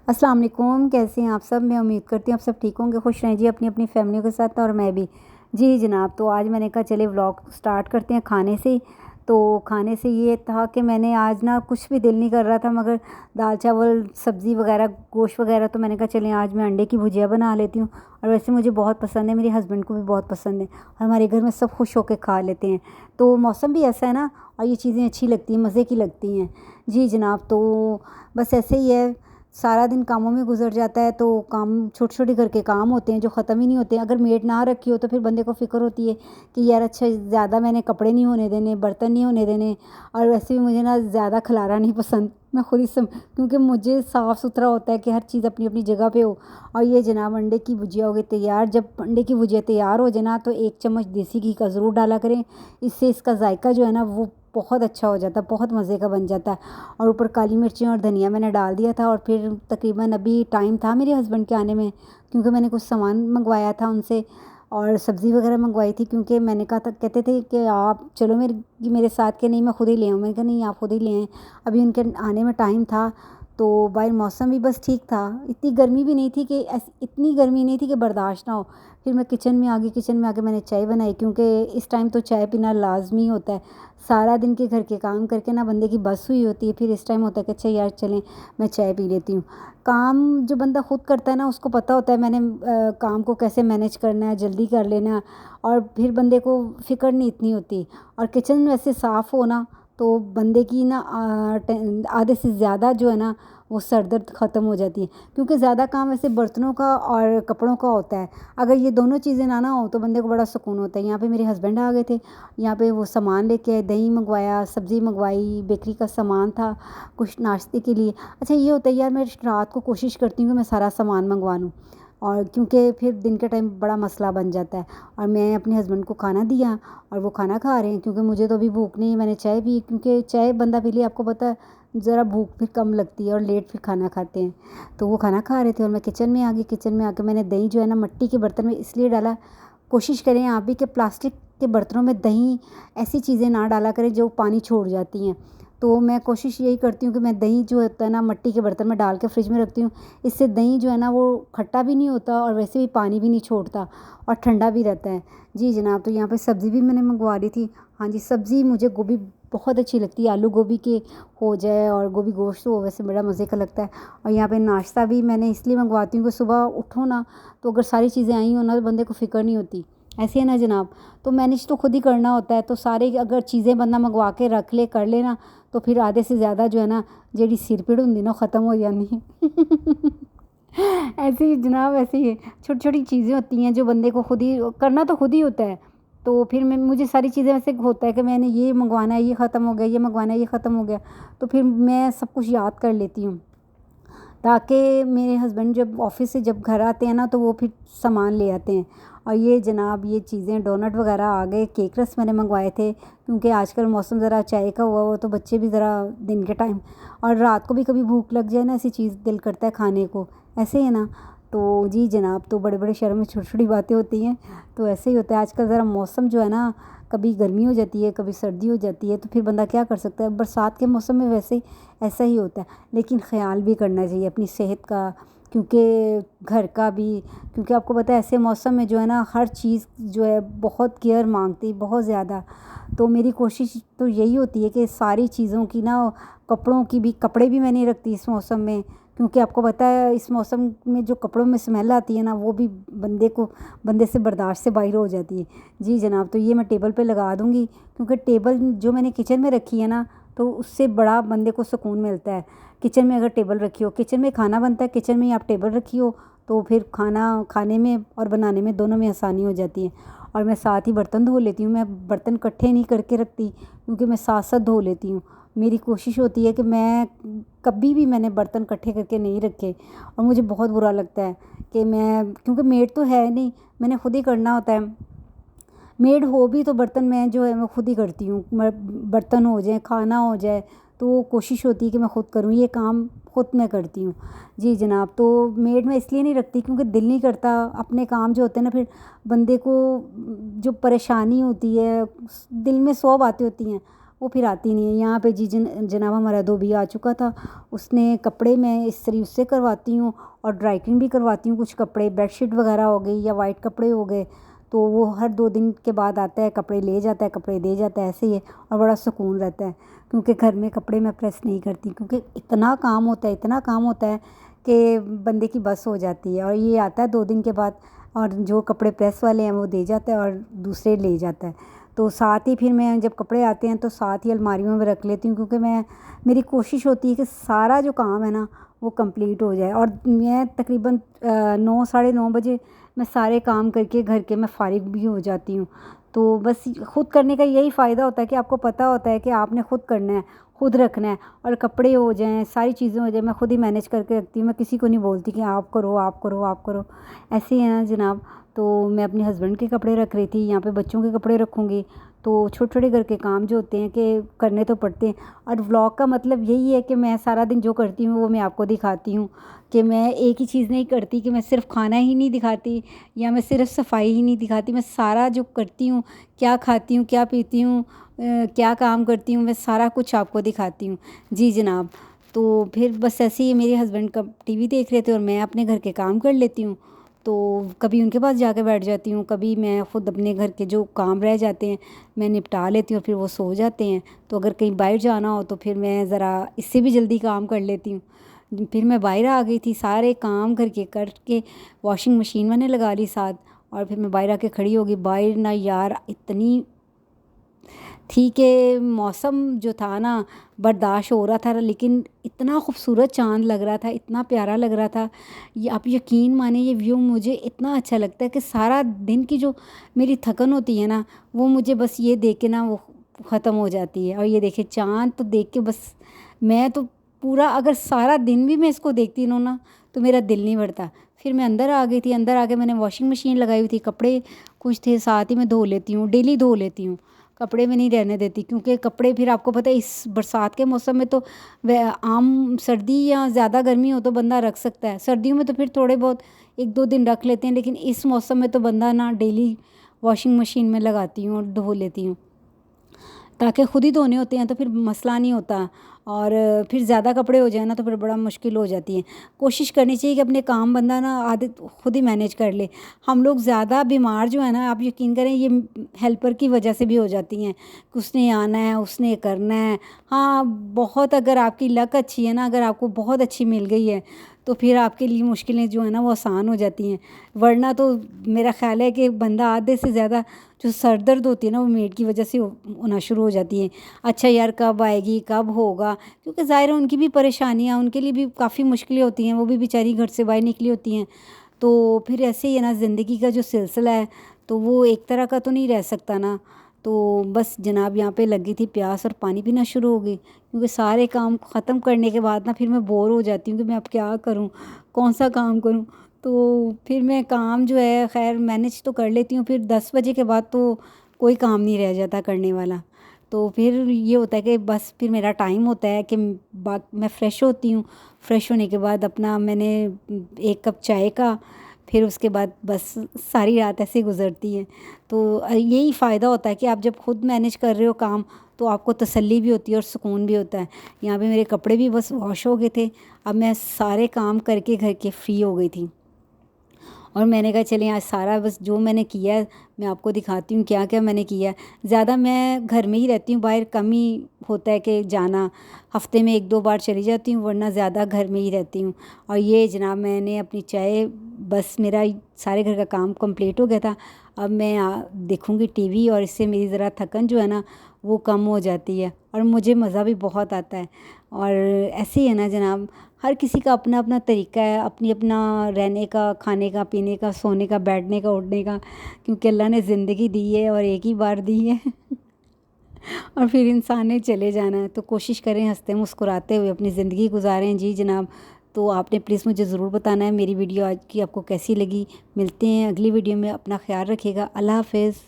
السلام علیکم، کیسے ہیں آپ سب؟ میں امید کرتی ہوں آپ سب ٹھیک ہوں گے، خوش رہیں جی اپنی اپنی فیملیوں کے ساتھ، اور میں بھی۔ جی جناب، تو آج میں نے کہا چلے ولاگ سٹارٹ کرتے ہیں کھانے سے۔ تو کھانے سے یہ تھا کہ میں نے آج کچھ بھی دل نہیں کر رہا تھا مگر دال چاول سبزی وغیرہ گوشت وغیرہ، تو میں نے کہا چلیں آج میں انڈے کی بھجیا بنا لیتی ہوں، اور ویسے مجھے بہت پسند ہے، میرے ہسبینڈ کو بھی بہت پسند ہے، اور ہمارے گھر میں سب خوش ہو کے کھا لیتے ہیں۔ تو موسم بھی ایسا ہے نا، اور یہ چیزیں اچھی لگتی ہیں، مزے کی لگتی ہیں۔ جی جناب، تو بس ایسے ہی ہے، سارا دن کاموں میں گزر جاتا ہے، تو کام چھوٹے چھوٹے گھر کے کام ہوتے ہیں جو ختم ہی نہیں ہوتے ہیں۔ اگر میڈ نہ رکھی ہو تو پھر بندے کو فکر ہوتی ہے کہ یار اچھا زیادہ میں نے کپڑے نہیں ہونے دینے، برتن نہیں ہونے دینے، اور ویسے بھی مجھے زیادہ کھلارا نہیں پسند، میں خود ہی کیونکہ مجھے صاف ستھرا ہوتا ہے کہ ہر چیز اپنی اپنی جگہ پہ ہو۔ اور یہ جناب انڈے کی بھجیا ہو گئی تیار۔ جب انڈے کی بھجیا تیار ہو جائے تو 1 چمچ دیسی گھی کا ضرور ڈالا کریں، اس سے اس کا ذائقہ جو ہے وہ بہت اچھا ہو جاتا ہے، بہت مزے کا بن جاتا ہے۔ اور اوپر کالی مرچیں اور دھنیا میں نے ڈال دیا تھا، اور پھر تقریباً ابھی ٹائم تھا میرے ہسبینڈ کے آنے میں، کیونکہ میں نے کچھ سامان منگوایا تھا ان سے، اور سبزی وغیرہ منگوائی تھی، کیونکہ میں نے کہا تھا، کہتے تھے کہ آپ چلو میرے ساتھ، کہ نہیں میں خود ہی لے آؤں، میں نے کہا نہیں آپ خود ہی لے آئیں، ابھی ان کے آنے میں ٹائم تھا۔ تو باہر موسم بھی بس ٹھیک تھا، اتنی گرمی بھی نہیں تھی کہ اتنی گرمی نہیں تھی کہ برداشت نہ ہو۔ پھر میں کچن میں آ گئی، کچن میں آ کے میں نے چائے بنائی، کیونکہ اس ٹائم تو چائے پینا لازمی ہوتا ہے، سارا دن کے گھر کے کام کر کے بندے کی بس ہوئی ہوتی ہے، پھر اس ٹائم ہوتا ہے کہ اچھا یار چلیں میں چائے پی لیتی ہوں۔ کام جو بندہ خود کرتا ہے اس کو پتہ ہوتا ہے میں نے کام کو کیسے مینیج کرنا ہے، جلدی کر لینا ہے، اور پھر بندے کو فکر نہیں اتنی ہوتی۔ اور کچن ویسے صاف ہونا تو بندے کی آدھے سے زیادہ جو ہے وہ سر درد ختم ہو جاتی ہے، کیونکہ زیادہ کام ویسے برتنوں کا اور کپڑوں کا ہوتا ہے، اگر یہ دونوں چیزیں نہ ہو تو بندے کو بڑا سکون ہوتا ہے۔ یہاں پہ میرے ہسبینڈ آ گئے تھے، یہاں پہ وہ سامان لے کے، دہی منگوایا، سبزی منگوائی، بیکری کا سامان تھا کچھ ناشتے کے لیے۔ اچھا یہ ہوتا ہے یار، میں رات کو کوشش کرتی ہوں کہ میں سارا سامان منگوا لوں، اور کیونکہ پھر دن کے ٹائم بڑا مسئلہ بن جاتا ہے۔ اور میں اپنے ہسبینڈ کو کھانا دیا، اور وہ کھانا کھا رہے ہیں، کیونکہ مجھے تو ابھی بھوک نہیں ہے، میں نے چائے پی، کیونکہ چائے بندہ پی لے آپ کو پتہ ہے ذرا بھوک پھر کم لگتی ہے، اور لیٹ پھر کھانا کھاتے ہیں۔ تو وہ کھانا کھا رہے تھے، اور میں کچن میں آ گئی، کچن میں آ کے میں نے دہی جو ہے مٹی کے برتن میں اس لیے ڈالا، کوشش کریں آپ بھی کہ پلاسٹک کے برتنوں میں دہی ایسی چیزیں نہ ڈالا کریں جو پانی چھوڑ جاتی ہیں۔ تو میں کوشش یہی کرتی ہوں کہ میں دہی جو ہوتا ہے مٹی کے برتن میں ڈال کے فریج میں رکھتی ہوں، اس سے دہی جو ہے وہ کھٹا بھی نہیں ہوتا، اور ویسے بھی پانی بھی نہیں چھوڑتا، اور ٹھنڈا بھی رہتا ہے۔ جی جناب، تو یہاں پہ سبزی بھی میں نے منگوا لی تھی۔ ہاں جی، سبزی مجھے گوبھی بہت اچھی لگتی ہے، آلو گوبھی کے ہو جائے اور گوبھی گوشت ہو، ویسے بڑا مزے کا لگتا ہے۔ اور یہاں پہ ناشتہ بھی میں نے اس لیے منگواتی ہوں کہ صبح اٹھو تو اگر ساری چیزیں آئی ہوں تو بندے کو فکر نہیں ہوتی، ایسے ہے نا جناب، تو مینیج تو خود ہی کرنا ہوتا ہے، تو سارے اگر چیزیں بندہ منگوا کے رکھ لے کر لینا تو پھر آدھے سے زیادہ جو ہے جیڑی سر پیڑ ہوندی ختم ہو جاتی ہے۔ ایسے ہی جناب، ایسے ہی چھوٹی چھوٹی چیزیں ہوتی ہیں جو بندے کو خود ہی کرنا تو خود ہی ہوتا ہے۔ تو پھر مجھے ساری چیزیں ایسے ہوتا ہے کہ میں نے یہ منگوانا ہے، یہ ختم ہو گیا، یہ منگوانا ہے، یہ ختم ہو گیا، تو پھر میں سب کچھ یاد کر لیتی ہوں، تاکہ میرے ہسبینڈ جب آفس سے جب گھر آتے ہیں تو وہ پھر سامان لے آتے ہیں۔ اور یہ جناب یہ چیزیں ڈونٹ وغیرہ آ گئے، کیک رس میں نے منگوائے تھے، کیونکہ آج کل موسم ذرا چائے کا ہوا تو بچے بھی ذرا دن کے ٹائم اور رات کو بھی کبھی بھوک لگ جائے ایسی چیز دل کرتا ہے کھانے کو، ایسے ہی نا۔ تو جی جناب، تو بڑے بڑے شہروں میں چھوٹی چھوٹی باتیں ہوتی ہیں، تو ایسے ہی ہوتا ہے۔ آج کل ذرا موسم جو ہے کبھی گرمی ہو جاتی ہے، کبھی سردی ہو جاتی ہے، تو پھر بندہ کیا کر سکتا ہے، برسات کے موسم میں ویسے ایسا ہی ہوتا ہے، لیکن خیال بھی کرنا چاہیے اپنی صحت کا، کیونکہ گھر کا بھی، کیونکہ آپ کو پتہ ہے ایسے موسم میں جو ہے ہر چیز جو ہے بہت کیئر مانگتی، بہت زیادہ۔ تو میری کوشش تو یہی ہوتی ہے کہ ساری چیزوں کی کپڑوں کی بھی، کپڑے بھی میں نہیں رکھتی اس موسم میں، کیونکہ آپ کو پتہ ہے اس موسم میں جو کپڑوں میں اسمیل آتی ہے وہ بھی بندے سے برداشت سے باہر ہو جاتی ہے۔ جی جناب، تو یہ میں ٹیبل پہ لگا دوں گی، کیونکہ ٹیبل جو میں نے کچن میں رکھی ہے تو اس سے بڑا بندے کو سکون ملتا ہے۔ کچن میں اگر ٹیبل رکھی ہو، کچن میں کھانا بنتا ہے، کچن میں ہی آپ ٹیبل رکھی ہو تو پھر کھانا کھانے میں اور بنانے میں دونوں میں آسانی ہو جاتی ہے۔ اور میں ساتھ ہی برتن دھو لیتی ہوں، میں برتن اکٹھے نہیں کر کے رکھتی، کیونکہ میں ساتھ ساتھ دھو لیتی ہوں۔ میری کوشش ہوتی ہے کہ میں کبھی بھی میں نے برتن اکٹھے کر کے نہیں رکھے، اور مجھے بہت برا لگتا ہے کہ کیونکہ میڈ تو ہے نہیں، میں نے خود ہی کرنا ہوتا ہے۔ میڈ ہو بھی تو برتن میں جو ہے میں خود ہی کرتی ہوں، برتن ہو جائیں، کھانا ہو جائے، تو کوشش ہوتی ہے کہ میں خود کروں، یہ کام خود میں کرتی ہوں۔ جی جناب، تو میڈ میں اس لیے نہیں رکھتی کیونکہ دل نہیں کرتا، اپنے کام جو ہوتے ہیں پھر بندے کو جو پریشانی ہوتی ہے، دل میں 100 باتیں ہوتی ہیں، وہ پھر آتی نہیں ہے. یہاں پہ جی جناب ہمارا دھوبی آ چکا تھا. اس نے کپڑے میں استری اس سے کرواتی ہوں اور ڈرائی کلین بھی کرواتی ہوں. کچھ کپڑے بیڈ شیٹ وغیرہ ہو گئی یا وائٹ کپڑے ہو گئے تو وہ ہر 2 دن کے بعد آتا ہے, کپڑے لے جاتا ہے, کپڑے دے جاتا ہے. ایسے ہی ہے اور بڑا سکون رہتا ہے, کیونکہ گھر میں کپڑے میں پریس نہیں کرتی, کیونکہ اتنا کام ہوتا ہے کہ بندے کی بس ہو جاتی ہے. اور یہ آتا ہے 2 دن کے بعد اور جو کپڑے پریس والے ہیں وہ دے جاتا ہے اور دوسرے لے جاتا ہے. تو ساتھ ہی پھر میں جب کپڑے آتے ہیں تو ساتھ ہی الماریوں میں رکھ لیتی ہوں, کیونکہ میری کوشش ہوتی ہے کہ سارا جو کام ہے نا وہ کمپلیٹ ہو جائے. اور میں تقریباً 9 ساڑھے 9 بجے میں سارے کام کر کے گھر کے میں فارغ بھی ہو جاتی ہوں. تو بس خود کرنے کا یہی فائدہ ہوتا ہے کہ آپ کو پتہ ہوتا ہے کہ آپ نے خود کرنا ہے, خود رکھنا ہے. اور کپڑے ہو جائیں, ساری چیزیں ہو جائیں, میں خود ہی مینیج کر کے رکھتی ہوں. میں کسی کو نہیں بولتی کہ آپ کرو آپ کرو آپ کرو, ایسے ہی ہے نا جناب. تو میں اپنے ہسبینڈ کے کپڑے رکھ رہی تھی, یہاں پہ بچوں کے کپڑے رکھوں گی. تو چھوٹے چھوٹے گھر کے کام جو ہوتے ہیں کہ کرنے تو پڑتے ہیں. اور ولاگ کا مطلب یہی ہے کہ میں سارا دن جو کرتی ہوں وہ میں آپ کو دکھاتی ہوں, کہ میں ایک ہی چیز نہیں کرتی, کہ میں صرف کھانا ہی نہیں دکھاتی یا میں صرف صفائی ہی نہیں دکھاتی. میں سارا جو کرتی ہوں, کیا کھاتی ہوں, کیا پیتی ہوں, کیا کام کرتی ہوں, میں سارا کچھ آپ کو دکھاتی ہوں. جی جناب. تو پھر بس ایسے ہی میرے ہسبینڈ کا ٹی وی دیکھ رہے تھے اور میں اپنے گھر کے کام کر لیتی ہوں. تو کبھی ان کے پاس جا کے بیٹھ جاتی ہوں, کبھی میں خود اپنے گھر کے جو کام رہ جاتے ہیں میں نپٹا لیتی ہوں, پھر وہ سو جاتے ہیں. تو اگر کہیں باہر جانا ہو تو پھر میں ذرا اس سے بھی جلدی کام کر لیتی ہوں. پھر میں باہر آ گئی تھی, سارے کام کر کے واشنگ مشین میں نے لگا لی ساتھ, اور پھر میں باہر آ کے کھڑی ہوگی. باہر نا یار اتنی تھی کہ موسم جو تھا نا برداشت ہو رہا تھا, لیکن اتنا خوبصورت چاند لگ رہا تھا, اتنا پیارا لگ رہا تھا. یہ آپ یقین مانیں یہ ویو مجھے اتنا اچھا لگتا ہے کہ سارا دن کی جو میری تھکن ہوتی ہے نا وہ مجھے بس یہ دیکھ کے نا وہ ختم ہو جاتی ہے. اور یہ دیکھیں چاند تو دیکھ کے بس میں تو پورا, اگر سارا دن بھی میں اس کو دیکھتی ہوں نا تو میرا دل نہیں بھرتا. پھر میں اندر آ گئی تھی, اندر آ کے میں نے واشنگ مشین لگائی ہوئی تھی, کپڑے کچھ تھے ساتھ ہی میں دھو لیتی ہوں, ڈیلی دھو لیتی ہوں. کپڑے میں نہیں رہنے دیتی, کیونکہ کپڑے پھر آپ کو پتہ ہے اس برسات کے موسم میں تو عام سردی یا زیادہ گرمی ہو تو بندہ رکھ سکتا ہے, سردیوں میں تو پھر تھوڑے بہت 1-2 دن رکھ لیتے ہیں. لیکن اس موسم میں تو بندہ نا ڈیلی واشنگ مشین میں لگاتی ہوں اور دھو لیتی ہوں, تاکہ خود ہی دھونے ہوتے ہیں تو پھر مسئلہ نہیں ہوتا. اور پھر زیادہ کپڑے ہو جائیں نا تو پھر بڑا مشکل ہو جاتی ہے. کوشش کرنی چاہیے کہ اپنے کام بندہ نا عادت خود ہی مینیج کر لے. ہم لوگ زیادہ بیمار جو ہے نا, آپ یقین کریں یہ ہیلپر کی وجہ سے بھی ہو جاتی ہیں, کہ اس نے آنا ہے, اس نے کرنا ہے. ہاں بہت, اگر آپ کی لک اچھی ہے نا, اگر آپ کو بہت اچھی مل گئی ہے تو پھر آپ کے لیے مشکلیں جو ہیں نا وہ آسان ہو جاتی ہیں. ورنہ تو میرا خیال ہے کہ بندہ آدھے سے زیادہ جو سر درد ہوتی ہے نا وہ میڈ کی وجہ سے ہونا شروع ہو جاتی ہے. اچھا یار کب آئے گی, کب ہوگا, کیونکہ ظاہر ہے ان کی بھی پریشانیاں, ان کے لیے بھی کافی مشکلیں ہوتی ہیں, وہ بھی بیچاری گھر سے باہر نکلی ہوتی ہیں. تو پھر ایسے ہی ہے نا زندگی کا جو سلسلہ ہے تو وہ ایک طرح کا تو نہیں رہ سکتا نا. تو بس جناب یہاں پہ لگی تھی پیاس اور پانی پینا شروع ہو گئی, کیونکہ سارے کام ختم کرنے کے بعد نا پھر میں بور ہو جاتی ہوں کہ میں اب کیا کروں, کون سا کام کروں. تو پھر میں کام جو ہے خیر مینیج تو کر لیتی ہوں. پھر 10 بجے کے بعد تو کوئی کام نہیں رہ جاتا کرنے والا. تو پھر یہ ہوتا ہے کہ بس پھر میرا ٹائم ہوتا ہے کہ میں فریش ہوتی ہوں. فریش ہونے کے بعد اپنا میں نے 1 کپ چائے کا, پھر اس کے بعد بس ساری رات ایسے گزرتی ہے. تو یہی فائدہ ہوتا ہے کہ آپ جب خود مینیج کر رہے ہو کام تو آپ کو تسلی بھی ہوتی ہے اور سکون بھی ہوتا ہے. یہاں پہ میرے کپڑے بھی بس واش ہو گئے تھے, اب میں سارے کام کر کے گھر کے فری ہو گئی تھی. اور میں نے کہا چلیں آج سارا بس جو میں نے کیا ہے میں آپ کو دکھاتی ہوں کیا کیا میں نے کیا ہے. زیادہ میں گھر میں ہی رہتی ہوں, باہر کم ہی ہوتا ہے کہ جانا, ہفتے میں 1-2 بار چلی جاتی ہوں, ورنہ زیادہ گھر میں ہی رہتی ہوں. اور یہ جناب میں نے اپنی چائے, بس میرا سارے گھر کا کام کمپلیٹ ہو گیا تھا. اب میں دیکھوں گی ٹی وی, اور اس سے میری ذرا تھکن جو ہے نا وہ کم ہو جاتی ہے اور مجھے مزہ بھی بہت آتا ہے. اور ایسے ہی ہے نا جناب, ہر کسی کا اپنا اپنا طریقہ ہے, اپنا رہنے کا, کھانے کا, پینے کا, سونے کا, بیٹھنے کا, اٹھنے کا, کیونکہ اللہ نے زندگی دی ہے اور ایک ہی بار دی ہے اور پھر انسان نے چلے جانا ہے. تو کوشش کریں ہنستے مسکراتے ہوئے اپنی زندگی گزاریں. جی جناب. تو آپ نے پلیز مجھے ضرور بتانا ہے میری ویڈیو آج کی آپ کو کیسی لگی. ملتے ہیں اگلی ویڈیو میں, اپنا خیال رکھیے گا. اللہ حافظ.